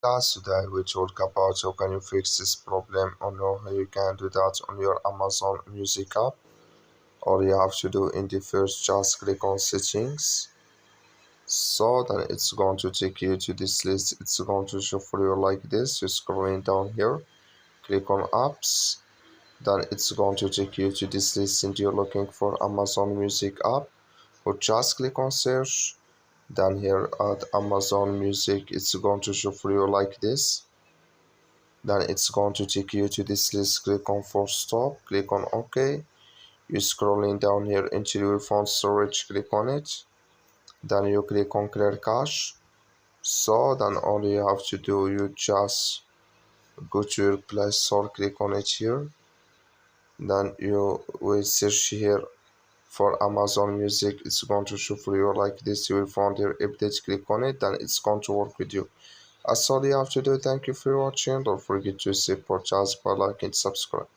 Today we talk about how can you fix this problem or know how you can do that on your Amazon Music app. All you have to do in the first just click on settings. So then it's going to take you to this list. It's going to show for you like this. You're scrolling down here, click on apps. Then it's going to take you to this list and you're looking for Amazon Music app. Or just click on search. Then here at Amazon Music, it's going to show for you like this. Then it's going to take you to this list. Click on force stop, click on OK. You're scrolling down here until you find storage, click on it. Then you click on clear cache. So then all you have to do, you just go to your Play Store, click on it here. Then you will search here for Amazon Music. It's going to show for you like this. You will find your update, click on it, then it's going to work with you. That's all you have to do. Thank you for watching. Don't forget to support us by liking and subscribe.